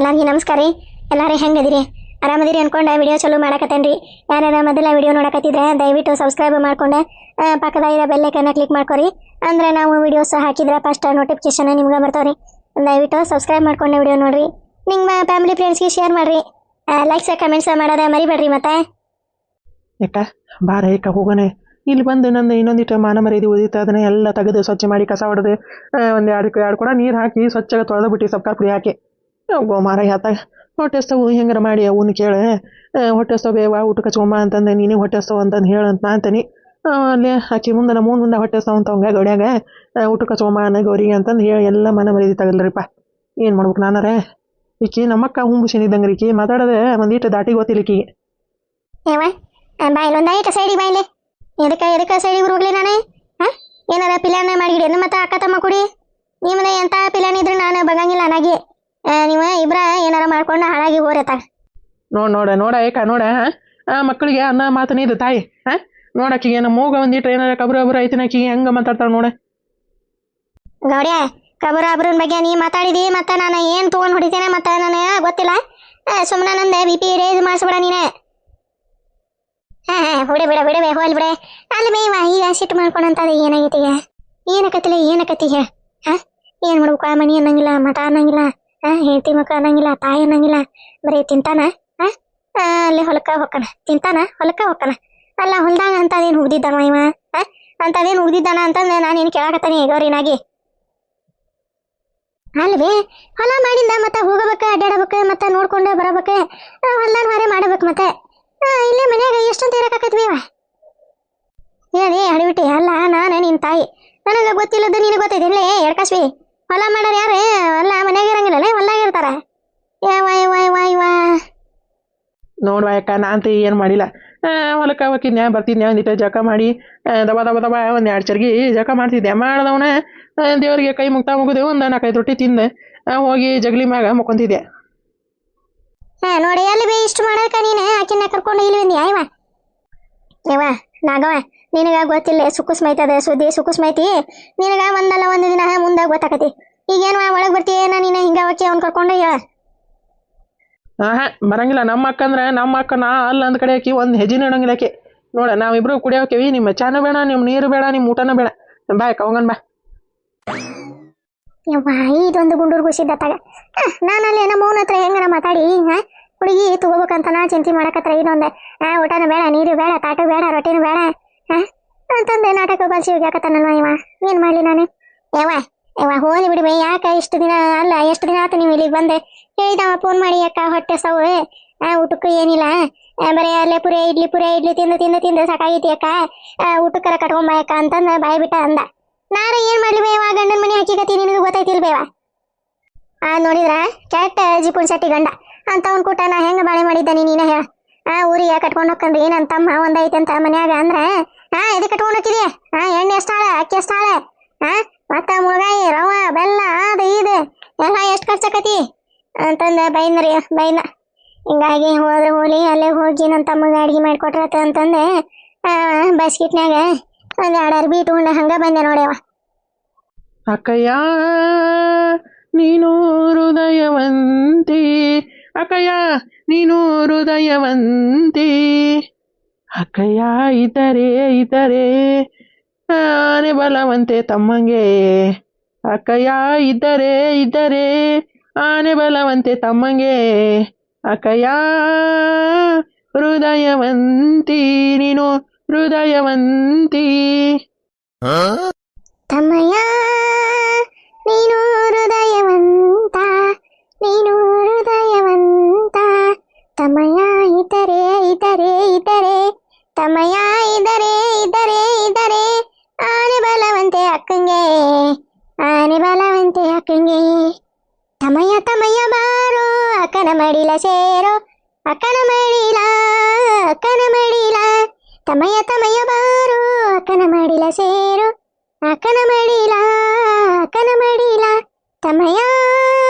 ಎಲ್ಲರಿಗೂ ನಮಸ್ಕಾರ ರೀ. ಎಲ್ಲರೂ ಹೆಂಗದಿರಿ? ಆರಾಮದಿರಿ ಅನ್ಕೊಂಡು ವಿಡಿಯೋ ಚಲೋ ಮಾಡಕತ್ತೇನ್ರಿ. ಯಾರು ಮೊದಲ ವಿಡಿಯೋ ನೋಡಕತ್ತಿದ್ರೆ ದಯವಿಟ್ಟು ಸಬ್ಸ್ಕ್ರೈಬ್ ಮಾಡ್ಕೊಂಡು ಪಕ್ಕದಾಗಿರೋ ಬೆಲ್ ಐಕನ್ನ ಕ್ಲಿಕ್ ಮಾಡ್ಕೊರಿ. ಅಂದ್ರೆ ನಾವು ವಿಡಿಯೋಸ್ ಹಾಕಿದ್ರೆ ಫಸ್ಟ್ ನೋಟಿಫಿಕೇಶನ್ ನಿಮ್ಗೆ ಬರ್ತಾವ್ರಿ. ದಯವಿಟ್ಟು ಸಬ್ಸ್ಕ್ರೈಬ್ ಮಾಡ್ಕೊಂಡು ವಿಡಿಯೋ ನೋಡ್ರಿ. ನಿಮ್ಮ ಫ್ಯಾಮಿಲಿ ಫ್ರೆಂಡ್ಸ್ಗೆ ಶೇರ್ ಮಾಡ್ರಿ. ಲೈಕ್ಸ್ ಕಮೆಂಟ್ಸ್ ಮಾಡೋದೇ ಮರಿಬೇಡ್ರಿ. ಮತ್ತೆ ಯಾಕ ಬಾರ ಏಕ ಹೋಗೋಣ. ಇಲ್ಲಿ ಬಂದು ನಂದು ಇನ್ನೊಂದಿಟ್ಟು ಮಾನ ಮರ್ಯಾದೆ ಉಳಿದಿತ್ತು, ಅದನ್ನ ಎಲ್ಲ ತೆಗೆದು ಸ್ವಚ್ಛ ಮಾಡಿ ಕಸ ಹೊಡೆದು ಒಂದು ಎರಡು ಕೂಡ ನೀರು ಹಾಕಿ ಸ್ವಚ್ಛಗೆ ತೊಳೆದು ಬಿಟ್ಟು ಸಬ್ಕಾರ ಪುಡಿ ಹಾಕಿ ಗೋಮಾರ ಯಾತಾಗ ಹೊಟ್ಟೆ ಹಸ್ತವು ಹೆಂಗಾರ ಮಾಡಿ ಅವನು ಕೇಳ ಹೊಟ್ಟೆ ಹಸ್ತವ ಬೇವ ಊಟಕ್ಕೆ ಹಚ್ಕೊಂಬ ಅಂತಂದೆ. ನೀನು ಹೊಟ್ಟೆ ಹಸ್ತವ ಅಂತಂದು ಹೇಳಂತ ನಾ ಅಂತೀನಿ. ಅಲ್ಲೇ ಆಕಿ ಮುಂದೆ ನಮ್ಮ ಮುಂದೆ ಹೊಟ್ಟೆ ಹಸ್ತವ ಅಂತ ಅವಂಗ ಗೌಡ್ಯಾಗ ಊಟಕ್ಕೆ ಹಚ್ಕೊಂಬ ಅನ್ನ ಗೌರಿಗೆ ಅಂತಂದು ಹೇಳಿ ಎಲ್ಲ ಮನ ಮರ್ಯಾದೆ ತಗಲ್ರಿಪ್ಪ. ಏನು ಮಾಡ್ಬೇಕು ನಾನಾರೆ? ಈಕಿ ನಮ್ಮಕ್ಕ ಹುಂಬುಶಿನ ಇದ್ದಂಗೆ ಈಕಿ ಮಾತಾಡೋದೆ ಒಂದಿಟ್ಟು ದಾಟಿ ಗೊತ್ತಿಲ್ಲ ಈಕಿಗೆ. ಬಾಯಿಲ್ ಒಂದಾಯ್ತು ಸೈಡಿಗೆ ಬಾಯಿಲೆ. ಎದಕ್ಕೆ ಸೈಡಿಗೆ ಹೋಗ್ಲಿ ನಾನೇ? ಏನಾರ ಪಿಲಾನ ಮಾಡಿಗಿಡಿ ಮತ್ತೆ ಅಕ್ಕ ತಮ್ಮ ಕುಡಿ. ನಿಮ್ಮದ ಎಂಥ ಪಿಲಾನ ಇದ್ರೆ ನಾನು ಬಗಂಗಿಲ್ಲ ನನಗೆ. ನೀವು ಇಬ್ರ ಏನಾರ ಮಾಡ್ಕೊಂಡು ಹಾಳಾಗಿ ಹೋರತ್ತ. ನೋಡ ಏಕ ನೋಡ ಮಕ್ಕಳಿಗೆ ಅನ್ನ ಮಾತನೇ ಇದು ತಾಯಿ. ನೋಡಕ್ಕಿಗೆ ನಮ್ಮ ಮೂಗ ಒಂದಿಟ್ಟು ಏನಾರ ಕಬ್ರು ಐತಿನ ಆಕಿಗೆ ಹೆಂಗೆ ಮಾತಾಡ್ತಾಳೆ ನೋಡ. ಗೌಡ್ಯ ಕಬರ ಅಬ್ರನ್ ಬಗ್ಗೆ ನೀ ಮಾತಾಡಿದಿ ಮತ್ತೆ ನಾನು ಏನು ತೊಗೊಂಡು ಹೊಡಿತೇನೆ ಮತ್ತೆ ನನಗೆ ಗೊತ್ತಿಲ್ಲ. ಸುಮ್ಮನೆ ನಂದೆ BP ರೇಜ್ ಮಾಡಿಸ್ಬಿಡ ನೀನೆ. ಬಿಡೆ ಹೋಲ್ ಬಿಡೆ. ಅಲ್ಲಿ ಬೇವ ಈಗ ಸಿಟ್ಟು ಮಾಡ್ಕೊಂಡಂತದ ಏನಾಗೈತಿಗ? ಏನಕತ್ತಿಗ? ಏನು ಮಾಡ್ಬೇಕು? ಮನಿ ಅನ್ನಂಗಿಲ್ಲ, ಮಠ ಅನ್ನಂಗಿಲ್ಲ, ಹೆಂಡತಿ ಮಕ್ಕ ಅನ್ನಂಗಿಲ್ಲ, ತಾಯಿ ಅನ್ನಂಗಿಲ್ಲ. ಬರೀ ತಿಂತಾನ, ಅಲ್ಲಿ ಹೊಲಕ್ಕ ಹೊಕ್ಕನ, ತಿಂತಾನ ಹೊಲಕ್ಕ ಹೊಕ್ಕನ. ಅಲ್ಲ ಹೊಲ್ದಾಗ ಅಂತದೇನು ಹುಗ್ದಿದ್ದಾನ ಇವ? ಅಂತದೇನು ಹುಗ್ದಿದ್ದಾನ ಅಂತಂದ್ರೆ ನಾನೇನು ಕೇಳಾಕತ್ತಾನೆ ಗೌರಿನಾಗಿ. ಅಲ್ವೇ ಹೊಲ ಮಾಡಿಂದ ಮತ್ತೆ ಹೋಗಬೇಕು, ಅಡ್ಡಾಡಬೇಕು, ಮತ್ತೆ ನೋಡ್ಕೊಂಡು ಬರಬೇಕು, ಹೊಲ್ದಾನ ಹೊರೆ ಮಾಡಬೇಕು. ಮತ್ತೆ ಇಲ್ಲೇ ಮನ್ಯಾಗ ಎಷ್ಟೊಂದು ಇರಕಾಕತ್ವೀವ ಹೇಳಿ ಅಡಿಬಿಟ್ಟಿ. ಅಲ್ಲ ನಾನು ನಿನ್ನ ತಾಯಿ, ನನಗೆ ಗೊತ್ತಿಲ್ಲದ್ದು ನಿನಗೆ ಗೊತ್ತೈತಿ. ಇಲ್ಲೇ ಎಡ್ಕಸ್ವಿ ಹೊಲ ಮಾಡೋರು ಯಾರು? ಅಲ್ಲ ಮನ್ಯಾಗ ಇರಂಗಿಲ್ಲೇ, ಹೊಲ್ದಾಗ ಇರ್ತಾರ. ನೋಡುವ ಯಾಕ ನಾನಂತ ಏನು ಮಾಡಿಲ್ಲ. ಹೊಲಕ್ಕೆ ಹೋಗಿದ್ನ್ಯಾ ಬರ್ತಿದ್ನ್ಯಾ ಒಂದಿಟ್ಟು ಜಕ ಮಾಡಿ ದಬ ಒಂದು 2 ಚರ್ಗಿ ಜಕ ಮಾಡ್ತಿದ್ದೆ. ಮಾಡ್ದವನ ದೇವರಿಗೆ ಕೈ ಮುಗಿದು ಒಂದು 4-5 ರೊಟ್ಟಿ ತಿಂದೆ ಹೋಗಿ ಜಗಲಿ ಮ್ಯಾಗ ಮುಕ್ಕೊಂತಿದ್ದೆ. ನೋಡಿ ಅಲ್ಲಿ ಬೇ ಇಷ್ಟು ಮಾಡಕ ನೀನು ಆಕಿನ ಕರ್ಕೊಂಡು ಇಲ್ಲಿ ಬಂದಿ ಇವ ನಾಗವ. ನಿನಗ ಗೊತ್ತಿಲ್ಲ ಸುಕ್ಕುಸ್ಮೈತದ ಸುದ್ದಿ ಸುಕ್ಕುಸ್ಮೈತಿ. ನಿನಗ ಒಂದಲ್ಲ ಒಂದು ದಿನ ಮುಂದೆ ಗೊತ್ತಾಕತಿ. ಈಗೇನು ಒಳಗೆ ಬರ್ತೀಯೇನ ನೀನು ಹಿಂಗ ಹೋಗಿ ಅವ್ನು ಕರ್ಕೊಂಡು ಹೇಳ. ಬರಂಗಿಲ್ಲ. ನಮ್ಮ ಅಕ್ಕಂದ್ರೆ ನಮ್ಮ ಅಕ್ಕ ನಾ ಅಲ್ಲ ಅಂದ ಕಡೆ ಆಕಿ ಒಂದು ಹೆಜ್ಜೆ ಇಡಂಗಿಲ್ಲ ಆಕಿ. ನೋಡ ನಾವಿಬ್ರು ಕುಡಿಯೋಕೇವಿ. ನಿಮ್ಮ ಚಾನು ಬೇಡ, ನಿಮ್ಮ ನೀರು ಬೇಡ, ನಿಮ್ಮ ಊಟನೂ ಬೇಡ. ಬಾ ಅಕ್ಕ ಹೋಗನ್ ಬಾ. ಇದೊಂದು ಗುಂಡೂರು ಗುಸಿದ್ದತ್ತಾಗ ನಾನು ಅಲ್ಲಿ ನಮ್ಮ ಮೌನ ಹತ್ರ ಹೆಂಗನ ಮಾತಾಡಿ ಹುಡುಗಿ ತಗೋಬೇಕಂತ ನಾ ಚಿಂತೆ ಮಾಡಕತ್ರ. ಇದೊಂದು ಊಟನೂ ಬೇಡ, ನೀರು ಬೇಡ, ತಾಟು ಬೇಡ, ರೊಟ್ಟಿನೂ ಬೇಡ ಅಂತಂದೆ ನಾಟಕ ಕಲ್ಸಿ ಹಾಕತ್ತಾನಲ್ವ ಇವ. ಏನು ಮಾಡಲಿ ನಾನು? ಹೋಲಿ ಬಿಡಿ ಬೈ. ಯಾಕೆ ಇಷ್ಟು ದಿನ ಅಲ್ಲ ಎಷ್ಟು ದಿನ ಆಯ್ತು ನೀವು ಇಲ್ಲಿಗೆ ಬಂದೆ? ಹೇಳಿದವ ಫೋನ್ ಮಾಡಿ ಅಕ್ಕ ಹೊಟ್ಟೆ ಸವು ಊಟಕ್ಕೂ ಏನಿಲ್ಲ, ಬರೀ ಅಲ್ಲೇ ಪುರೇ ಇಡ್ಲಿ ತಿಂದು ಸಾಕಾಗೈತಿ ಅಕ್ಕ, ಊಟಕ್ಕರ ಕಟ್ಕೊಂಬ ಅಕ್ಕ ಅಂತಂದು ಬಾಯಿ ಬಿಟ್ಟ ಅಂದ. ನಾರ ಏನು ಮಾಡಲಿ ಬೇವ? ಗಂಡನ ಮನೆ ಹಚ್ಚಿಕತ್ತಿ, ನಿನಗೂ ಗೊತ್ತೈತಿಲ್ ಬೇವ? ನೋಡಿದ್ರ ಕೆಟ್ಟ ಜಿಪುಣ್ ಶೆಟ್ಟಿ ಗಂಡ ಅಂತವನ್ ಕೂಟ ನಾ ಹೆಂಗೆ ಬಾಳೆ ಮಾಡಿದ್ದಾನೆ ನೀನ ಹೇಳ. ಊರಿಗೆ ಕಟ್ಕೊಂಡು ಹೋಗ್ಕಂದ್ರಿ ನನ್ನ ತಮ್ಮ ಒಂದೈತೆ ಅಂತ ಮನ್ಯಾಗ ಅಂದ್ರೆ ಇದು ಕಟ್ಕೊಂಡು ಹೋಗಿದೆಯಾ? ಎಣ್ಣೆ ಎಷ್ಟಾಳೆ, ಅಕ್ಕಿ ಎಷ್ಟಾಳೆ, ಮತ್ತೆ ಮುಳಗಾಯಿ ರವ ಬೆಲ್ಲ ಅದು ಇದು ಎಲ್ಲ ಎಷ್ಟು ಖರ್ಚಾಕತಿ ಅಂತಂದು ಬೈನ. ಹಿಂಗಾಗಿ ಹೋದ್ರೆ ಹೋಲಿ, ಅಲ್ಲೇ ಹೋಗಿ ನನ್ನ ತಮ್ಮಗೆ ಅಡ್ಗೆ ಮಾಡಿಕೊಟ್ರತ್ತ ಅಂತಂದೆ ಬಸ್ಕಿಟ್ನ್ಯಾಗ ಒಂದು 2 ಅರ್ಬಿ ಇಟ್ಕೊಂಡು ಹಂಗೆ ಬಂದೆ ನೋಡ್ಯವ. ಅಕ್ಕಯ್ಯ ನೀನು ಹೃದಯವಂತಿ, ಅಕ್ಕಯ್ಯ ನೀನು ಹೃದಯವಂತಿ, ಅಕ್ಕಯ್ಯ ಇದ್ದರೆ ಆನೆ ಬಲವಂತೆ ತಮ್ಮಂಗೆ, ಅಕ್ಕಯ್ಯ ಇದ್ದರೆ ಆನೆ ಬಲವಂತೆ ತಮ್ಮಂಗೆ, ಅಕ್ಕಯ್ಯ ಹೃದಯವಂತಿ ನೀನು ಹೃದಯವಂತಿ. ತಮ್ಮಯ್ಯ ನೀನು ಹೃದಯವಂತ, ನೀನು ಹೃದಯವಂತ, ತಮ್ಮಯ್ಯ ಇದ್ದರೆ ತಮ್ಮಯ್ಯ ಇದ್ದರೆ ಆನೆ ಬಲವಂತೆ ಅಕ್ಕಂಗೆ, ಆನೆ ಬಲವಂತೆ ಅಕ್ಕಂಗೆ. ತಮ್ಮಯ್ಯ ಬಾರೋ ಅಕ್ಕನ ಮಡಿಲ ಸೇರೋ, ಅಕ್ಕನ ಮಡಿಲ ತಮ್ಮಯ್ಯ ಬಾರೋ ಅಕ್ಕನ ಮಡಿಲ ಸೇರೋ, ಅಕ್ಕನ ಮಡಿಲ ತಮ್ಮಯ್ಯ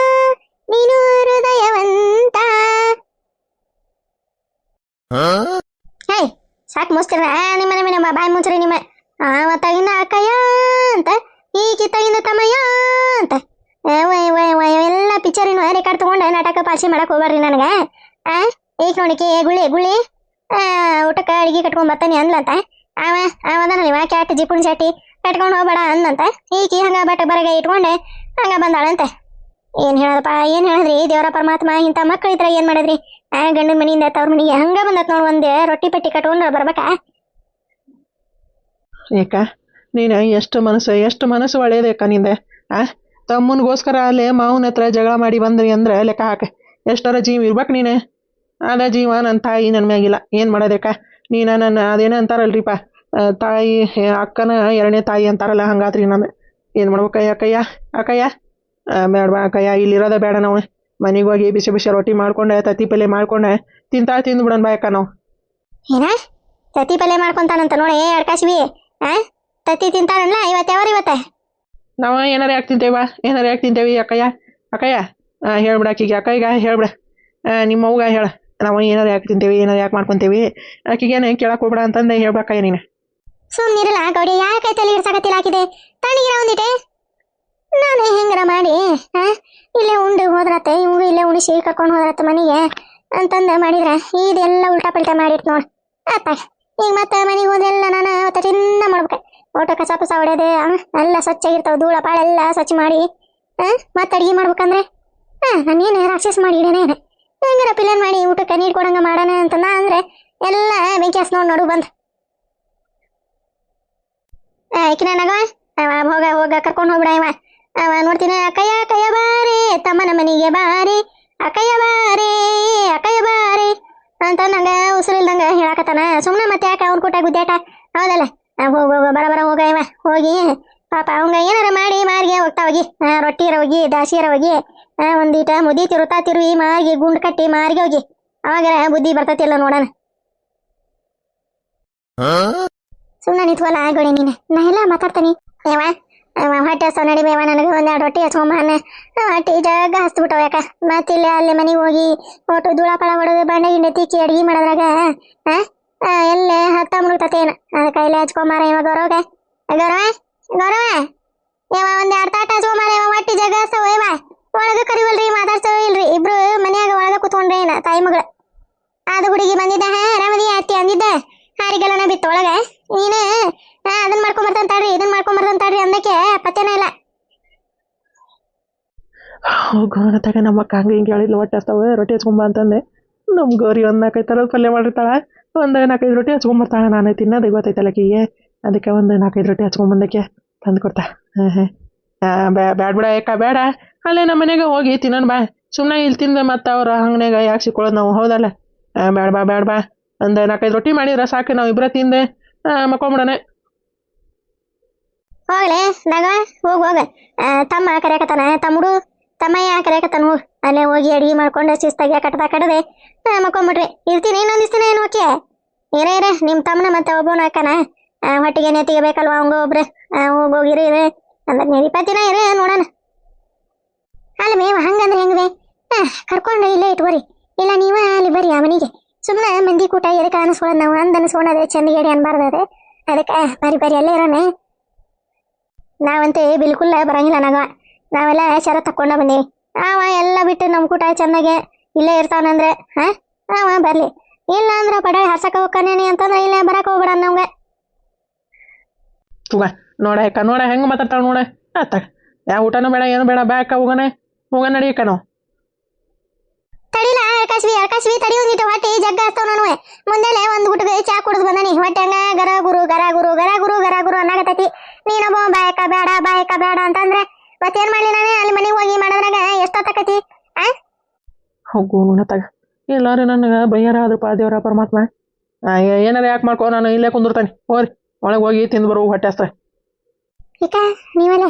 ನೀನು ಹೃದಯವಂತ. ಸಾಕು ಮುಸ್ತಿರ ನಿಮ್ಮ ಬಾಯಿ ಮುಚ್ಚ್ರಿ ನಿಮ್ಮ. ಅವತ್ತಾಗಿಂದ ಅಕ್ಕಯ್ಯ ಅಂತ, ಈ ಕಿತ್ತಾಗಿಂದ ತಮ್ಮಯ್ಯ ಅಂತ ಎಲ್ಲ ಪಿಕ್ಚರಿನ ರೆಕಾರ್ಡ್ ತಗೊಂಡು ನಾಟಕ ಪಾಲ್ಸಿ ಮಾಡಕ್ ಹೋಗ್ಬಾರ್ರಿ ನನಗೆ. ಈಗ ನೋಡಿಕೆ ಗುಳಿ ಗುಳಿ ಊಟಕ್ಕೆ ಅಡಿಗೆ ಕಟ್ಕೊಂಡ್ ಬರ್ತಾನೆ ಅಂದ್ಲಂತ. ಅವದನಲ್ಲಿ ಕ್ಯಾಟ್ ಜಿಪುಣ್ ಚಾಟಿ ಕಟ್ಕೊಂಡು ಹೋಗ್ಬೇಡ ಅಂದಂತ. ಈಕಿ ಹಂಗ ಬಟ್ಟ ಬರಗ ಇಟ್ಕೊಂಡೆ ಹಂಗ ಬಂದಾಳಂತೆ. ಏನ್ ಹೇಳದಪ್ಪ, ಏನ್ ಹೇಳಿದ್ರಿ ದೇವರ ಪರಮಾತ್ಮ. ಇಂಥ ಮಕ್ಳು ಇದ್ರ ಏನ್ ಮಾಡಿದ್ರಿ? ಗಂಡನ ಮನಿಯಿಂದ ತವ್ರ ಮನಿಗೆ ಹಂಗ ಬಂದತ್ ನೋಡ್. ಒಂದೇ ರೊಟ್ಟಿ ಪಟ್ಟಿ ಕಟ್ಕೊಂಡು ಬರ್ಬೇಕಾ? ಏಕ ನೀನು ಎಷ್ಟು ಮನಸ್ಸು ಒಳ್ಳೇದಕ್ಕ ನಿಂದೆ. ತಮ್ಮನಿಗೋಸ್ಕರ ಅಲ್ಲೇ ಮಾವನ ಹತ್ರ ಜಗಳ ಮಾಡಿ ಬಂದ್ರಿ ಅಂದ್ರೆ ಲೆಕ್ಕ ಹಾಕ. ಎಷ್ಟರ ಜೀವ ಇರ್ಬೇಕು ನೀನು. ಅದ ಜೀವ ನನ್ನ ತಾಯಿ ನನ್ನ ಮ್ಯಾಗಿಲ್ಲ. ಏನು ಮಾಡೋದಕ್ಕ ನೀನು ನನ್ನ ಅದೇನೇ ಅಂತಾರಲ್ರಿಪ್ಪ, ತಾಯಿ ಅಕ್ಕನ ಎರಡನೇ ತಾಯಿ ಅಂತಾರಲ್ಲ, ಹಂಗಾತ್ರಿ ನಾನು ಏನು ಮಾಡ್ಬೇಕಯ್ಯ ಅಕ್ಕಯ್ಯ ಬೇಡವಾ ಅಕ್ಕಯ್ಯ, ಇಲ್ಲಿರೋದ ಬೇಡ. ನಾವು ಮನೆಗೆ ಹೋಗಿ ಬಿಸಿ ಬಿಸಿ ರೊಟ್ಟಿ ಮಾಡ್ಕೊಂಡೆ ತತ್ತಿ ಪಲ್ಯ ಮಾಡ್ಕೊಂಡೆ ತಿಂದ್ಬಿಡೋಣ ಬಾಯಕ್ಕ ನಾವು. ಏನ ತತ್ತಿ ಪಲ್ಯ ಮಾಡ್ಕೊಂತಾನಂತ ನೋಡಿ ಅಡ್ಕಾಸಿವಿ. ತತ್ತಿ ತಿಂತಾನಲ್ಲ ಇವತ್ತೆ ನಾವು ಏನಾರ ಯಾಕೆ ತಿಂತೇವಿ ಅಕ್ಕಯ್ಯ ಹೇಳ್ಬಿಡಾಕಿಗೆ. ಅಕ್ಕಯ್ಯಗ ಹೇಳ್ಬಿಡ, ನಿಮ್ಮ ಅವ್ಗ ಹೇಳ, ನಾವು ಏನಾರು ಯಾಕೆ ತಿಂತೇವಿ, ಏನಾರು ಯಾಕೆ ಮಾಡ್ಕೊತೇವಿ, ಆಕಿಗೇನು ಕೇಳಕ್ಕೆ ಹೋಗ್ಬೇಡ ಅಂತಂದೆ ಹೇಳ್ಬೇಕಯ್ಯ ನೀನು. ಸುಮ್ಮನಿರಲ್ಲ ಗೌಡಿ, ಯಾಕೆ ತಲೆ ಇಡ್ಸಾಕತ್ತಿಲ್ಲ ಹಾಕಿದೆ ತಣ್ಣಗಿರ ಒಂದಿಟ್ಟೆ. ನಾನೇ ಹೆಂಗಾರ ಮಾಡಿ ಇಲ್ಲೇ ಉಂಡು ಹೋದ್ರತ್ತೆ, ಇವು ಇಲ್ಲೇ ಉಣಿಸಿ ಕರ್ಕೊಂಡು ಹೋದ್ರತ್ತೆ ಮನೆಗೆ ಅಂತಂದ ಮಾಡಿದ್ರೆ ಇದೆಲ್ಲ ಉಲ್ಟಾ ಪಲ್ಟಾ ಮಾಡಿಟ್ ನೋಡ್. ಆತ ಈಗ ಮತ್ತೆ ಮನೆಗೆ ಹೋದೆಲ್ಲ ನಾನು ಅವತ್ತ ಚಿನ್ನ ಮಾಡ್ಬೇಕು. ಊಟ ಕಸ ಪಸ ಹೊಡೆದೆ ಎಲ್ಲ ಸ್ವಚ್ಛಾಗಿರ್ತಾವ, ಧೂಳ ಪಾಳೆಲ್ಲ ಸ್ವಚ್ಛ ಮಾಡಿ ಮತ್ತೆ ಅಡಿಗೆ ಮಾಡ್ಬೇಕಂದ್ರೆ ನಾನೇನು ರಾಕ್ಷಸ ಮಾಡಿ ಇಡೇನೆ. ಹೆಂಗಾರ ಪಿಲ್ಲನ್ ಮಾಡಿ ಊಟಕ್ಕೆ ನೀರು ಕೊಡಂಗ ಮಾಡೋಣ ಅಂತ ನಾ ಅಂದ್ರೆ ಎಲ್ಲ ಬೆಂಕಿ ಹಸ್ ನೋಡು ಬಂದು ಆಯ್ಕೆ ನನಗವ ಹೋಗ ಕರ್ಕೊಂಡು ಹೋಗ್ಬಿಡ. ಅವ ನೋಡ್ತೀನಿ ಅಕ್ಕಯ್ಯ ಬಾರೆ ತಮ್ಮನ ಮನೆಗೆ ಬಾರೆ ಅಕ್ಕಯ್ಯ ಬಾರೆ ಅಂತ ನಂಗೆ ಉಸಿರಿಲ್ದಂಗ ಹೇಳಕತ್ತಾನ. ಸುಮ್ಮನೆ ಮತ್ತೆ ಯಾಕೆ ಅವ್ನ ಕೂಟ ಗುದ್ದಾಟ ಹೌದಲ್ಲ. ಹೋಗ ಬರ ಹೋಗ ಇವ ಹೋಗಿ ಪಾಪ ಅವಂಗ ಏನಾರ ಮಾಡಿ ಮಾರಿಗೆ ಹೋಗ್ತಾ ಹೋಗಿ, ರೊಟ್ಟಿಯರ ಹೋಗಿ ದಾಸಿಯರ ಹೋಗಿ ಒಂದೀಟ ಮುದಿ ತಿರುವಿ ಮಾರಿಗೆ ಗುಂಡು ಕಟ್ಟಿ ಮಾರಿಗೆ ಹೋಗಿ, ಅವಾಗ ಬುದ್ಧಿ ಬರ್ತತಿಲ್ಲ ನೋಡೋಣ. ಸುಮ್ಮನೆ ನಿಂತ್ವಲ್ಲ ಆಗೋಡಿ ನೀನು, ನಾ ಎಲ್ಲ ಮಾತಾಡ್ತಾನೆ. ಹೊಟ್ಟೆ ಹಸ ನಡಿಬೇವ, ನನಗೆ ಒಂದೆರಡು ರೊಟ್ಟಿ ಹಚ್ಕೊಂಬ. ಹೊಟ್ಟೆ ಜಾಗ ಹಸ್ಬಿಟ್ಟವ ಯಾಕ ಮತ್ತಿಲ್ಲ ಅಲ್ಲಿ ಮನೆಗೆ ಹೋಗಿ ಒಟ್ಟು ಧೂಳ ಪಳ ಹೊಡೋದು ಬಂಡೆ ಗಿಂಡೆ ತಿಕ್ಕಿ ಅಡಿಗೆ ಮಾಡೋದ್ರಾಗ ಎಲ್ಲೇ ಹತ್ತ ಮುಳುಗ್ತತೇನ. ಅದ ಕೈಲಿ ಹಚ್ಕೊಂಬಾರ ಇವ ಗೌರವ ಇವ ಒಂದೆರಡು ತಾಟ ಹಚ್ಕೊಂಬಾರ. ಇವ ಹೊಟ್ಟಿ ಜಾಗ ಹಸ್ತವ. ಇವ ಒಳಗ ಕರಿವಲ್ರಿ, ಮಾತಾಡ್ಸವ ಇಲ್ರಿ. ಇಬ್ರು ಮನ್ಯಾಗ ಒಳಗ ಕುತ್ಕೊಂಡ್ರಿ ಏನ ತಾಯಿ ಮಗಳು. ಅದು ಹುಡುಗಿ ಬಂದಿದ್ದ ರಮದಿ ಅತ್ತಿ ಅಂದಿದ್ದ ಹಾರಿಗೆಲ್ಲನ ಬಿತ್ತು ಒಳಗ. ನೀನು ಅದನ್ನ ಮಾಡ್ಕೊಂಬರ್ತಾಡ್ರಿ ಇದನ್ನ ಮಾಡ್ಕೊಂಬರ್ತಾಡ್ರಿ ಅಂದಕ್ಕೆ ಪತ್ತೇನ ಇಲ್ಲ. ಹೋಗೋಣತ್ತಾಗ ನಮ್ಮ ಅಕ್ಕ ಹಂಗೆ ಹಿಂಗೆ ಹೇಳಿದ್ಲು, ಹೊಟ್ಟೆ ಹಚ್ತಾವೆ ರೊಟ್ಟಿ ಹಚ್ಕೊಂಬ ಅಂತಂದೆ. ನಮ್ಮ ಗೌರಿ ಒಂದು 4-5 ಥರದ ಪಲ್ಯ ಮಾಡಿರ್ತಾಳ, ಒಂದು 4-5 ರೊಟ್ಟಿ ಹಚ್ಕೊಂಬರ್ತಾಳೆ. ನಾನು ತಿನ್ನೋದು ಗೊತ್ತೈತಲ್ಲ ಆಕಿಗೆ, ಅದಕ್ಕೆ ಒಂದು 4-5 ರೊಟ್ಟಿ ಹಚ್ಕೊಂಬಂದಕ್ಕೆ ತಂದು ಕೊಡ್ತಾ. ಬ್ಯಾಡ ಬಿಡ ಯಾಕ ಬೇಡ, ಅಲ್ಲೇ ನಮ್ಮ ಮನೆಗೆ ಹೋಗಿ ತಿನ್ನೋಣ ಬಾ. ಸುಮ್ಮನೆ ಇಲ್ಲಿ ತಿಂದ ಮತ್ತು ಅವ್ರ ಹಂಗನ್ಯಾಗ ಯಾಕೆ ಸಿಕ್ಕೊಳ್ಳೋದು ನಾವು, ಹೌದಲ್ಲ. ಬ್ಯಾಡ ಬಾ ಒಂದು 4-5 ರೊಟ್ಟಿ ಮಾಡಿದ್ರೆ ಸಾಕು, ನಾವು ಇಬ್ಬರ ತಿಂದೆ ಮಕ್ಕೊಂಬಿಡೋಣ. ಹೋಗ್ಲೆ ನಗ ಹೋಗ ತಮ್ಮ ಕರೆಯಕತ್ತಾನ, ತಮ್ಮಯ್ಯ ಕರೆಯಕತ್ತಾನ. ಹೋಗಿ ಅಲ್ಲೇ ಹೋಗಿ ಅಡಿಗೆ ಮಾಡ್ಕೊಂಡು ಶಿಸ್ತಾಗಿ ಕಟ್ಟದೆ ಮಕ್ಕೊಂಬಿಡ್ರಿ. ಇರ್ತೀನಿ ಇನ್ನೊಂದಿಸ್ತೀನಿ ಏನು ಓಕೆ. ಇರೇ ನಿಮ್ಮ ತಮ್ಮನ ಮತ್ತೆ ಒಬ್ಬನ ಹಾಕನ ಹೊಟ್ಟಿಗೆ ನೆತ್ತಿಗೆ ಬೇಕಲ್ವ ಅವಂಗ ಒಬ್ರು. ಹೋಗಿರಿ ಅಂದಾಗ 20 ದಿನ ಇರೇ ನೋಡೋಣ. ಅಲ್ಲಿ ಮೇವ ಹಂಗಂದ್ರೆ ಹೆಂಗ್ವೆ ಕರ್ಕೊಂಡು ಇಲ್ಲೇ ಇಟ್ಕೋರಿ, ಇಲ್ಲ ನೀವ ಅಲ್ಲಿ ಬರ್ರಿ ಆ ಮನೆಗೆ. ಸುಮ್ಮನೆ ಮಂದಿ ಕೂಟ ಎದಕ್ಕೆ ಅನಿಸ್ಕೊಳ್ಳೋದು, ನಾವು ಅನಿಸ್ಕೊಳ್ಳೋದೆ ಚಂದಿಗೇಡಿ ಅನ್ಬಾರ್ದು. ಅದಕ್ಕೆ ಬರಿ ಅಲ್ಲೇ ಇರೋಣ. ನಾವಂತೂ ಬಿಲ್ಕುಲ್ ಬರಂಗಿಲ್ಲ ನಗ, ನಾವೆಲ್ಲ ಶರತ್ ತಕ್ಕೊಂಡ ಬಂದೀವಿ. ಅವ ಎಲ್ಲ ಬಿಟ್ಟು ನಮ್ಮ ಕೂಟ ಚಂದಾಗೆ ಇಲ್ಲೇ ಇರ್ತಾವನಂದ್ರೆ ಅವ ಬರ್ಲಿ, ಇಲ್ಲ ಅಂದ್ರೆ ಪಡಾಳಿ ಹರ್ಸಕ ಹೋಗ್ತಾನೇನಿ ಅಂತಂದ್ರೆ ಇಲ್ಲೇ ಬರಕ್ಕೆ ಹೋಗ್ಬೇಡ ನಮ್ಗೆ. ನೋಡ ಹೆಂಗೆ ಮಾತಾಡ್ತಾಳ ನೋಡ. ಯಾವ ಊಟನೂ ಬೇಡ ಏನು ಬೇಡ, ಬ್ಯಾಕ ಹೋಗೋಣ ನಡಿಯಕ್ಕ ನಾವು. ತಡಿಲ ಅರ್ಕಾಶ್ವಿ ತಡಿ ಒಂದಿಟ್ಟು. ಹೊಟ್ಟೆ ಜಗ್ಗ ಹತ್ತವ ನಾನು ಮುಂದೆಲೆ ಒಂದು ಗುಟ್ಟಿಗೆ ಚಾ ಕುಡಿದು ಬಂದಾನಿ. ಹೊಟ್ಟೆ ಹಂಗ ಗರ ಗುರು ಅನ್ನಾಗತೈತಿ. ನೀನೊಬ್ಬ ಬಾಯಕ ಬೇಡ ಅಂತಂದ್ರೆ ಮತ್ತೇನ್ ಮಾಡ್ಲಿ ನಾನೇ? ಅಲ್ಲಿ ಮನೆಗೆ ಹೋಗಿ ಮಾಡೋದ್ರಾಗ ಎಷ್ಟೊತ್ತಕತಿ? ಹೋಗು ತಗ, ಎಲ್ಲಾರು ನನಗೆ ಬಯ್ಯಾರ ಆದ್ರಪ್ಪ ದೇವರ ಪರಮಾತ್ಮ. ಏನಾರ ಯಾಕೆ ಮಾಡ್ಕೊ, ನಾನು ಇಲ್ಲೇ ಕುಂದಿರ್ತಾನೆ. ಹೋರಿ ಒಳಗೆ ಹೋಗಿ ತಿಂದು ಬರೋ, ಹೊಟ್ಟೆ ಹಸ್ತ. ಈಗ ನೀವಲ್ಲ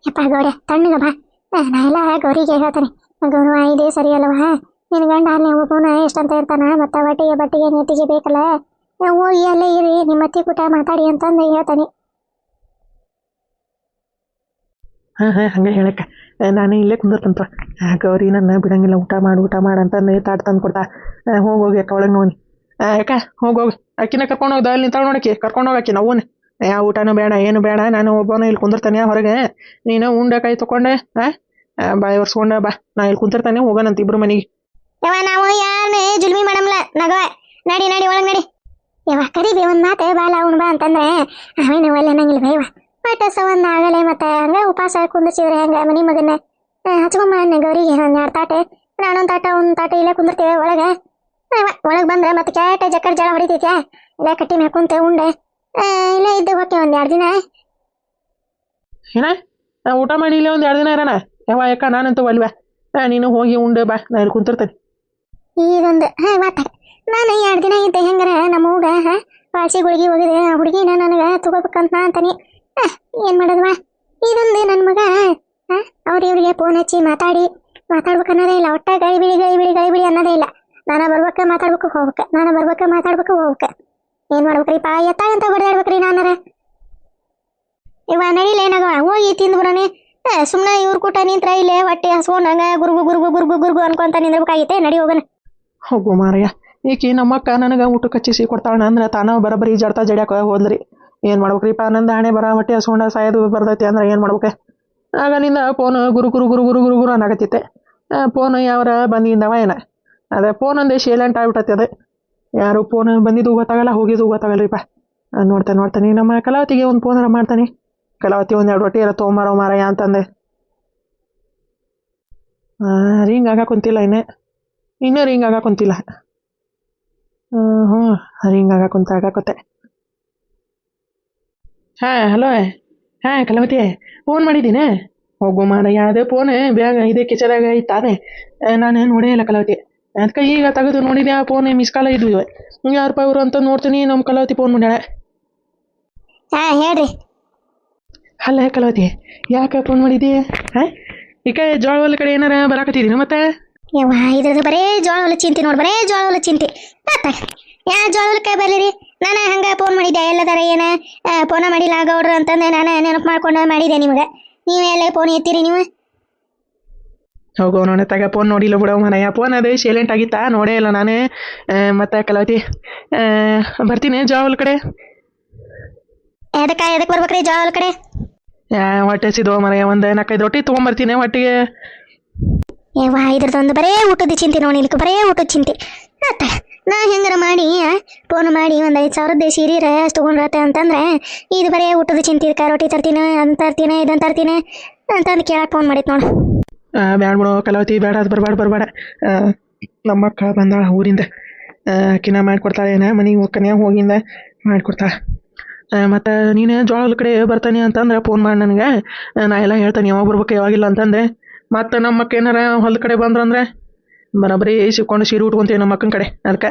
ಯಪ್ಪ ಗೌಡ ತಣ್ಣಗ ಬಾ. ನಾ ಎಲ್ಲ ಗೌರಿಗೆ ಹೇಳ್ತಾನೆ, ಗೌರವ ಇದೇ ಸರಿ ಅಲ್ವಾ, ನಿನ್ನ ಗಂಡ ಅಲ್ಲಿ ಒಬ್ಬನ ಎಷ್ಟಂತ ಇರ್ತಾನ, ಮತ್ತೆ ಬಟ್ಟಿಗೆ ನೆತ್ತಿಗೆ ಬೇಕಲ್ಲ, ಹೋಗಿ ಅಲ್ಲೇ ಇರಿ ನಿಮ್ಮ ಅತ್ತಿ ಕೂಟ ಮಾತಾಡಿ ಅಂತಂದು ಹೇಳ್ತಾನೆ. ಹಂಗೆ ಹೇಳಕ್ಕ ನಾನು ಇಲ್ಲೇ ಕುಂದಿರ್ತಂತ. ಗೌರಿ ನನ್ನ ಬಿಡಂಗಿಲ್ಲ, ಊಟ ಮಾಡು ಅಂತಂದು ತಾಟ್ ತಂದು ಕೊಡ್ತಾ. ಹೋಗಿ ಅಕ್ಕ ಒಳಗೆ ನೋಡಿ ಯಾಕ ಹೋಗಿ ಅಕ್ಕಿನ ಕರ್ಕೊಂಡು ಹೋಗ್ದ, ಅಲ್ಲಿ ನಿಂತಾಳ ನೋಡಕ್ಕೆ ಕರ್ಕೊಂಡು ಹೋಗಕ್ಕೆ. ನಾವು ಯಾವ ಊಟನೂ ಬೇಡ ಏನು ಬೇಡ, ನಾನು ಒಬ್ಬನ ಇಲ್ಲಿ ಕುಂದಿರ್ತಾನೆ ಹೊರಗೆ. ನೀನು ಉಂಡೆ ಕೈ ತೊಗೊಂಡೆ ಬಾಯ್ ಒರ್ಸ್ಕೊಂಡ ಬಾ ನಾ ಇಲ್ಲಿ ಕುಂತಿರ್ತಾನೆ ಹೋಗೋಣಂತ ಇಬ್ರು ಮನೆಗೆ. ಯವ್ವ ನಾವು ಯಾರನ್ನೇ ಜುಲ್ಮಿ ಮಾಡಮ್ಲ ನಗವ ನಡಿ ನಡಿ ಒಳಗ್ ನಡಿ. ಯವ್ವ ಕರಿಬಿ ಒಂದ್ ಮಾತೆ ಬಾಲ ಉಣ್ ಬಾ ಅಂತಂದ್ರೆ ಅವೇನು ಒಲ್ಲೆ ಅನ್ನಂಗಿಲ್ಲ ಬೇವ. ಪಟಸ ಒಂದ್ ಆಗಲೆ ಮತ್ತೆ ಹಂಗ ಉಪವಾಸ ಕುಂದಿಸಿದ್ರೆ ಹೆಂಗ ಮನಿ ಮಗನ್ನ ಹಚ್ಕೊಂಬ ಗೌರಿಗೆ ಒಂದ್ 2 ತಾಟೆ ನಾನೊಂದ್ ತಾಟ ಒಂದ್ ತಾಟ ಇಲ್ಲೇ ಕುಂದಿರ್ತೇವೆ ಒಳಗೆ. ಒಳಗ್ ಬಂದ್ರೆ ಮತ್ತೆ ಕ್ಯಾಟ ಜಕ್ಕರ್ ಜಳ ಹೊಡಿತೈತ್ಯಾ ಇಲ್ಲೇ ಕಟ್ಟಿ ಮ್ಯಾಗ ಕುಂತೆ ಉಂಡೆ ಇಲ್ಲೇ ಇದ್ದೆ ಹೋಗ್ತೇವೆ ಒಂದ್ 2 ದಿನ. ಏನ ಊಟ ಮಾಡಿ ಇಲ್ಲೇ ಒಂದು 2 ದಿನ ಇರೋಣ. ಯಾಕ ನಾನಂತೂ ಅಲ್ವಾ ನೀನು ಹೋಗಿ ಉಂಡು ಬಾ ನಾ ಇಲ್ಲಿ ಕುಂತಿರ್ತೇನೆ. ಇದೊಂದು ಮಾತ ನಾನು 2 ದಿನ ಇದ್ದೆ ಹೆಂಗಾರ ನಮ್ಮ ಹುಡುಗ ಪಾಳ್ಸಿ ಗುಳಿಗೆ ಹೋಗಿದೆ ಆ ಹುಡುಗಿನ ನನಗೆ ತಗೋಬೇಕಂತ ನಾ ಅಂತಾನೆ. ಏನ್ ಮಾಡೋದವಾ ಇದೊಂದು ನನ್ನ ಮಗ ಅವ್ರಿಗೆ ಫೋನ್ ಹಚ್ಚಿ ಮಾತಾಡ್ಬೇಕು ಅನ್ನೋದೇ ಇಲ್ಲ. ಒಟ್ಟ ಗಳಿಬಿಡಿ ಅನ್ನೋದೇ ಇಲ್ಲ. ನಾನ ಬರ್ಬೇಕ ಮಾತಾಡ್ಬೇಕು ಹೋಗ್ಬೇಕ ನಾನು ಬರ್ಬೇಕ ಮಾತಾಡ್ಬೇಕು ಹೋಗ್ಬೇಕ. ಏನ್ ಮಾಡ್ಬೇಕ್ರಿಪ್ಪ ಎತ್ತಾಗಂತ ಬಡ್ದಾಡ್ಬೇಕ್ರಿ ನಾನಾರ. ಇವ ನಡಿಲೆ ನಗವ ಹೋಗಿ ತಿಂದು ಬರೋನೆ. ಸುಮ್ಮನೆ ಇವ್ರ ಕೂಟ ನಿಂತ್ರ ಇಲ್ಲೇ ಹೊಟ್ಟೆ ಹಸ್ಕೊಂಡಂಗ ಗುರುಗು ಅನ್ಕೊಂತ ನಿಂದ್ರಬೇಕಾಗಿತ್ತೆ. ನಡಿ ಹೋಗೋಣ. ಹೋಗು ಮಾರಯ್ಯ ಈಕಿ ನಮ್ಮಕ್ಕ ನನಗೆ ಊಟಕ್ಕೆ ಹಚ್ಚಿಸಿ ಕೊಡ್ತಾಳ ಅಂದ್ರೆ ತಾನ ಬರಬರಿ ಜಡ್ಯಾಕ ಹೋದ್ರಿ. ಏನು ಮಾಡ್ಬೇಕ್ರಿಪ್ಪ ನಂದು ಹಣೆ ಬರ ಹೊಟ್ಟೆ ಹಸ್ಕೊಂಡ ಸಾಯೋದು ಬರ್ತೈತಿ ಅಂದ್ರೆ ಏನು ಮಾಡ್ಬೇಕು. ಆಗಲಿಂದ ಫೋನ್ ಗುರು ಅನ್ನಾಗತ್ತಿತ್ತೆ. ಫೋನ್ ಯಾವರ ಬಂದಿಂದವ ಏನ ಅದೇ ಫೋನ್ ಒಂದೇ ಶೈಲೆಂಟ್ ಆಗ್ಬಿಟ್ಟತಿ. ಅದೇ ಯಾರು ಫೋನ್ ಬಂದಿದ್ದು ಗೊತ್ತಾಗಲ್ಲ ಹೋಗಿದ್ದು ಗೊತ್ತಾಗಲ್ರಿಪ್ಪ. ನೋಡ್ತಾನೆ ನಮ್ಮ ಕಲಾವತಿಗೆ ಒಂದು ಫೋನಾರ ಮಾಡ್ತಾನೆ. ಕಲಾವತಿ 1-2 ರೊಟ್ಟಿ ಎಲ್ಲ ತೊಗೊಂಬಾರೋ ಮಾರಯ್ಯ ಅಂತಂದೆ. ರಿಂಗ್ ಕುಂತಿಲ್ಲ ಇನ್ನೂ ರಿಂಗ್ ಕುಂತಿಲ್ಲ. ಹ್ಞೂ ರಿಂಗ್ ಆಗಾಕುತ್ತೆ. ಹಲೋ ಕಲಾವತಿ ಫೋನ್ ಮಾಡಿದ್ದೀನಿ. ಹೋಗು ಮಾರಯ್ಯ ಅದೇ ಫೋನ್ ಬ್ಯಾಗ್ ಇದೆ ಕಿಚದಾಗ ಇತ್ತಾನೆ ನಾನು ನೋಡೇ ಇಲ್ಲ ಕಲಾವತಿ. ಅದಕ್ಕೆ ಈಗ ತೆಗೆದು ನೋಡಿದೆ ಆ ಫೋನ್ ಮಿಸ್ ಕಾಲ ಇದ್ವು. ₹2 ಅಂತ ನೋಡ್ತೀನಿ ನಮ್ಮ ಕಲಾವತಿ ಫೋನ್ ಮಾಡ್ಯಾಳ. ಹೇಳ್ರಿ. ಅಲ್ಲ ಕಲಾವತಿ ಯಾಕೆ ಫೋನ್ ಮಾಡಿದ್ದಿ? ಈಗ ಜೋಳ ಹೊಲ ಕಡೆ ಏನಾರ ಬರಾಕತ್ತಿದ್ದೀನಿ ಮತ್ತೆ? ಯವ್ವ ಇದ್ರದ್ದು ಬರೇ ಜೋಳ ಹೊಲ ಚಿಂತೆ ನೋಡಿ, ಬರೇ ಜೋಳ ಹೊಲ ಚಿಂತೆ. ಯಾ ಜೋಳ ಹೊಲಕ್ಕೆ ಬರ್ಲಿರಿ. ನಾನು ಹಂಗೆ ಫೋನ್ ಮಾಡಿದ್ದೆ ಎಲ್ಲದಾರ ಏನ ಫೋನ ಮಾಡಿಲ್ಲ ಗೌಡ್ರು ಅಂತಂದೆ ನಾನು ನೆನಪು ಮಾಡ್ಕೊಂಡು ಮಾಡಿದೆ ನಿಮ್ಗೆ. ನೀವು ಎಲ್ಲ ಫೋನ್ ಎತ್ತೀರಿ ನೀವು? ಹೋಗೋ ನೋಡ ತಗ ಫೋನ್ ನೋಡಿಲ್ಲ ಬಿಡೋ ಮನೆಯ ಫೋನ್ ಅದೇ ಸೈಲೆಂಟ್ ಆಗಿತ್ತಾ ನೋಡೇ ಇಲ್ಲ ನಾನು. ಮತ್ತೆ ಕಲಾವತಿ ಬರ್ತೀನಿ ಜೋಳ ಹೊಲ ಕಡೆ. ಎದಕ್ಕೆ ಬರ್ಬೇಕ್ರಿ ಜೋಳ ಹೊಲ ಕಡೆ? ಹೊಟ್ಟೆ ಸಿದೋ ಮನೆಯ ಒಂದು 4-5 ರೊಟ್ಟಿ ತೊಗೊಂಬರ್ತೀನಿ ಹೊಟ್ಟಿಗೆ. ಯವ್ವ ಇದ್ರದ್ದೊಂದು ಬರೇ ಊಟದ ಚಿಂತೆ ನೋಡಿ, ಇಲ್ಲಿಕ್ಕೆ ಬರೇ ಊಟದ ಚಿಂತೆ. ನಾ ಹೆಂಗಾರ ಮಾಡಿ ಫೋನ್ ಮಾಡಿ ಒಂದು 5,000 ಸೀರೆ ಅಷ್ಟು ತೊಗೊಂಡ್ರತ್ತೆ ಅಂತಂದ್ರೆ ಇದು ಬರೇ ಊಟದ ಚಿಂತೆ. ಇದಕ್ಕೆ ರೊಟ್ಟಿ ತರ್ತೀನಿ ಅದನ್ನ ತರ್ತೀನಿ ಇದನ್ನು ತರ್ತೀನಿ ಅಂತಂದು ಕೇಳಕ್ಕೆ ಫೋನ್ ಮಾಡಿತ್ತು ನೋಡು. ಬ್ಯಾಡ ಬಿಡೋ ಕಲಾವತಿ ಬೇಡ, ಅದು ಬರಬೇಡ. ನಮ್ಮಕ್ಕ ಬಂದಾಳ ಊರಿಂದ, ಆಕಿನ ಮಾಡಿಕೊಡ್ತಾಳೆ. ಮನೆಗೆ ಹೋಗ್ಕನ್ಯಾಗ ಹೋಗಿಂದ ಮಾಡಿಕೊಡ್ತಾಳೆ. ಮತ್ತು ನೀನು ಜೋಳದ ಕಡೆ ಬರ್ತಾನೆ ಅಂತಂದ್ರೆ ಫೋನ್ ಮಾಡಿ ನನಗೆ, ನಾ ಎಲ್ಲ ಹೇಳ್ತಾನೆ ಯಾವಾಗ ಬರ್ಬೇಕು ಯಾವಾಗಿಲ್ಲ ಅಂತಂದೆ. ಮತ್ತು ನಮ್ಮ ಅಕ್ಕ ಏನಾರ ಹೊಲದ ಕಡೆ ಬಂದ್ರಂದ್ರೆ ಬರೋಬ್ಬರಿ ಸಿಕ್ಕೊಂಡು ಸೀರೆ ಉಟ್ಕೊಂತೀವಿ ನಮ್ಮ ಅಕ್ಕನ ಕಡೆ. ಅದಕ್ಕೆ